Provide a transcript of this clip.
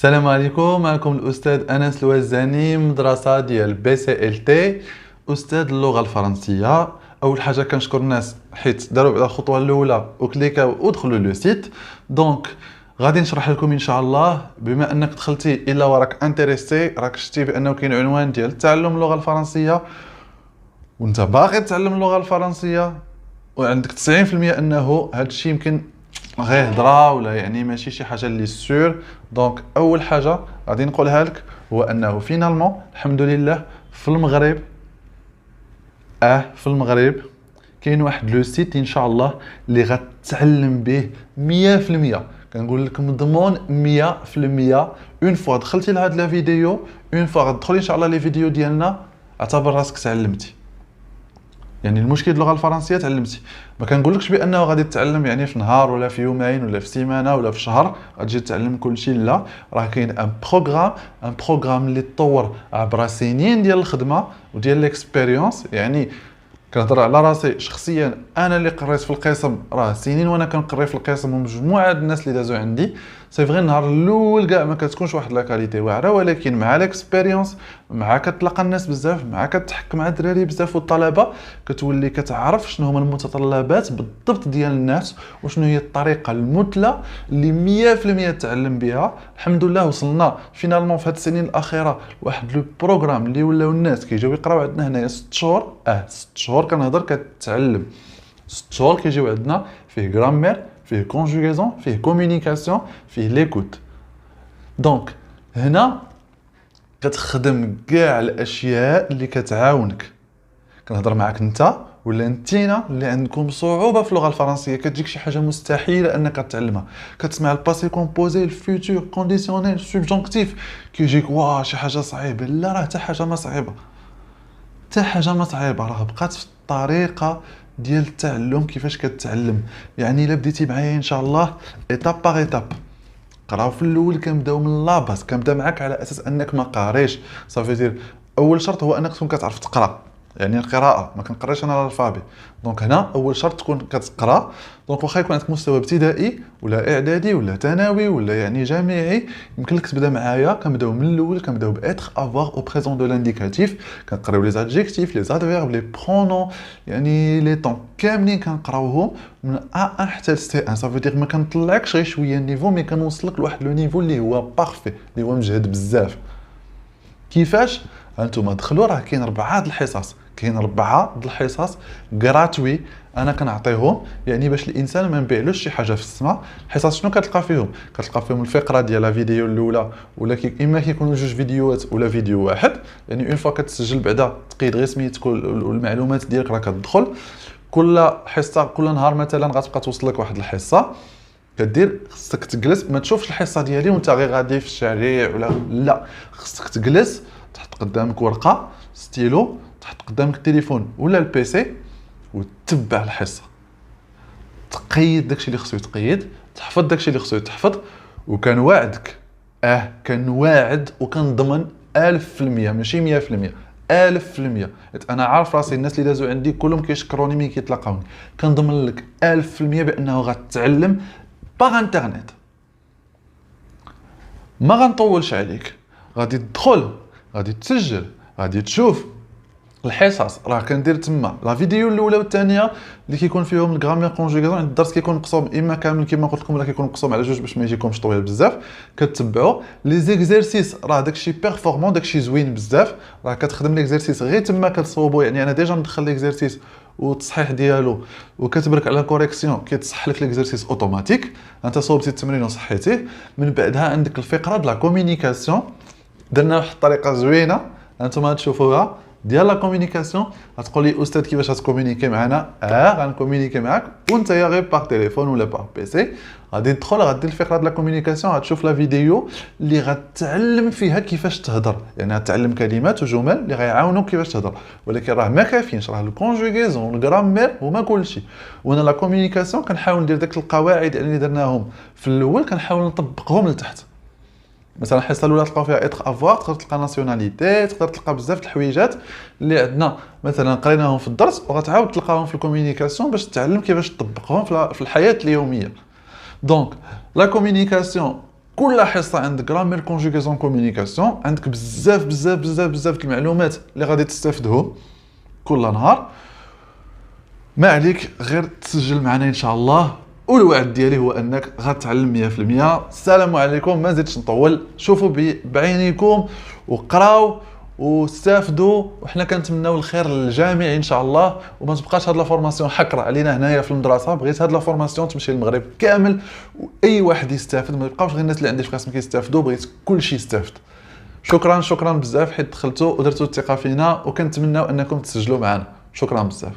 السلام عليكم. معكم الأستاذ أنس الوزاني من مدرسة ديال BCLT أستاذ اللغة الفرنسية. أول حاجة كنشكر الناس حيت داروا بعدا الخطوة الأولى وكليكاو ودخلوا لو سيت. دونك غادي نشرح لكم إن شاء الله. بما أنك دخلتي إلا وراك انتريسي، راك شتي بأنه كاين عنوان ديال تعلم اللغة الفرنسية وانت باغي تتعلم اللغة الفرنسية وعندك 90% أنه هاد الشيء يمكن غير هضره ولا يعني ماشي شي حاجه اللي سور. دونك اول حاجه غادي نقولها لك هو انه فينالمون الحمد لله في المغرب في المغرب كاين واحد لو سيت ان شاء الله اللي غتتعلم به 100%. كنقول لك مضمون 100%. اون فوا دخلتي لهاد لا فيديو، اون فوا غتدخلي ان شاء الله لي فيديو ديالنا، اعتبر راسك تعلمتي. يعني المشكل اللغه الفرنسيه تعلمتي. ما كنقولكش بانه غادي تتعلم يعني في نهار ولا في يومين ولا في سيمانه ولا في شهر غتجي تتعلم كل شيء. لا، راه كاين ان بروغرام اللي تطور عبر سنين ديال الخدمه وديال ليكسبيريونس. يعني كنهضر على راسي شخصيا، انا اللي قريت في القسم راه سنين وانا كنقري في القسم ومجموعه الناس اللي دازوا عندي. سي فغي النهار الاول كاع ما كتكونش واحد لا كاليتي واعره، ولكن مع ليكسبيريونس، مع كتلاقى الناس بزاف، مع كتحك مع الدراري بزاف والطلبه، كتولي كتعرف شنو هما المتطلبات بالضبط ديال الناس وشنو هي الطريقه المثلى اللي 100% تعلم بها. الحمد لله وصلنا فينالمون في هاد السنين الاخيره واحد لو بروغرام اللي ولاو الناس كيجيو يقراو عندنا هنايا 6 شهور. 6 شهور كنهضر كتعلم 6 شهور كيجيو عندنا فيه غرامير، فيه كونجوغيزون، فيه كومونيكاسيون، فيه ليكوت. دونك هنا كتخدم كاع الاشياء اللي كتعاونك. كنهضر معاك انت ولا انتينا اللي عندكم صعوبه في اللغه الفرنسيه، كتجيك شي حاجه مستحيله انك تتعلمها، كتسمع الباسي كومبوزي، الفيوتور، كونديسيونيل، سوبجونكتيف، كيجيك واه شي حاجه صعيبه. لا، راه حتى حاجه ما صعيبه، حتى حاجه ما صعيبه، راه بقات في الطريقه ديال التعلم كيفاش كتعلم. يعني الا بديتي معايا ان شاء الله ايتاب باغ ايتاب. قراو في الاول كنبداو من لاباس، كنبدا معاك على اساس انك ما قاريش. صافي دير اول شرط هو انك تكون كتعرف تقرا، يعني القراءه ما كنقريش انا الالفابي. دونك هنا اول شرط تكون كتقرا. دونك واخا يكون عندك مستوى ابتدائي ولا اعدادي ولا ثانوي ولا يعني جامعي، يمكن لك تبدا معايا. كنبداو من الاول، كنبداو باتر، افوار، او بريزون دو لانديكاتيف، كنقراو لي زادجيكتيف، لي زادفيرب، لي برونون، يعني لي طون كاملين كنقراوهم من A1 حتى C1. صافي دير ما كنطلعكش غير شويه النيفو، مي كنوصلك لواحد لو نيفو اللي هو بارفي، اللي هو مجهد بزاف. كيفاش؟ هانتوما دخلوا، راه كاين 4 د الحصص، كاين 4 د الحصص غراتوي انا كنعطيهم، يعني باش الانسان ما نبيعلوش شي حاجه في السماء. الحصص شنو كتلقى فيهم؟ كتلقى فيهم الفقره ديال الفيديو الاولى، ولا اما كيكونوا 2 فيديوهات ولا فيديو واحد. يعني اون فوا كتسجل بعدا تقيد غير سميتك والمعلومات ديالك، راه كتدخل كل حصه كل نهار مثلا غتبقى توصل لك واحد الحصه. كدير خصك تجلس، ما تشوفش الحصه ديالي وانت غير غادي في الشارع ولا لا، خصك تجلس تحط قدامك ورقه ستيلو، تحط قدامك التليفون ولا البيسي وتتبع الحصه، تقيد داكشي اللي خصو يتقيد، تحفظ داكشي اللي خصو يتحفظ. وكنواعدك كنواعد وكنضمن 1000%، ماشي 100%، 1000%. انا عارف راسي الناس اللي دازوا عندي كلهم كيشكروني ملي كيتلاقاوني. كنضمن لك 1000% بانه غتتعلم باغ انترنت. ما غنطولش عليك، غادي تدخل، غادي تسجل، غادي تشوف الحصص. راه كندير تما لا فيديو الاولى والثانيه اللي كيكون فيهم الغرامير كونجوغيزون. عند الدرس كيكون مقسوم اما كامل كما قلت لكم، ولا كيكون مقسوم على جوج باش ما يجيكمش طويل بزاف. كتبعوا لي زيكزيرسيس، راه داكشي بيرفورمون، داكشي زوين بزاف. راه كتخدم ليكزيرسيس غير تما كتصوبوا. يعني انا ديجا مدخل ليكزيرسيس والتصحيح ديالو وكتبرك على كوريكسيون، كيتصحح لك ليكزيرسيس اوتوماتيك. انت صوبتي التمرين وصحيتيه. من بعدها عندك الفقره ديال لا كومونيكاسيون، درنا واحد الطريقه زوينه انتم غتشوفوها ديال لا كومونيكاسيون. غتقول لي استاذ كيفاش غتكومونيكي معنا؟ غنكومونيكي معاك وانت يا غير باغ تليفون ولا باغ بيسي. غادي تدخل، غادير الفقره ديال لا كومونيكاسيون، غتشوف لا فيديو اللي غتعلم فيها كيفاش تهضر. يعني غتعلم كلمات وجمل اللي غيعاونوك كيفاش تهضر. ولكن راه ما كافيينش، راه الكونجوغيزون الغرامير هما كلشي. وانا لا كومونيكاسيون كنحاول ندير داك القواعد اللي درناهم في الاول، كنحاول نطبقهم لتحت. مثلا الحصه الاولى تلقاو فيها اتر افوار، تقدر تلقى ناسيوناليتي، تقدر تلقى بزاف د الحويجات اللي عندنا مثلا قريناهم في الدرس، وغتعاود تلقاهم في الكومونيكاسيون باش تتعلم كيفاش تطبقهم في الحياه اليوميه. دونك لا كومونيكاسيون كل حصه عندك غرامير كونجوغاسيون كومونيكاسيون، عندك بزاف بزاف بزاف بزاف المعلومات اللي غادي تستافدهم كل نهار. ما عليك غير تسجل معنا ان شاء الله، والوعد ديالي هو انك غتعلم 100%. السلام عليكم، ما زدتش نطول، شوفوا بعينيكم وقراو واستافدوا، وحنا كنتمناو الخير للجميع ان شاء الله. وما تبقاش هاد لا فورماسيون حكره علينا هنايا في المدرسه، بغيت هاد لا فورماسيون تمشي للمغرب كامل واي واحد يستافد، ما يبقاوش غير الناس اللي عندي في القسم كيستافدوا، بغيت كلشي يستافد. شكرا بزاف حيت دخلتوا ودرتوا الثقه فينا، وكنتمناو انكم تسجلوا معنا. شكرا بزاف.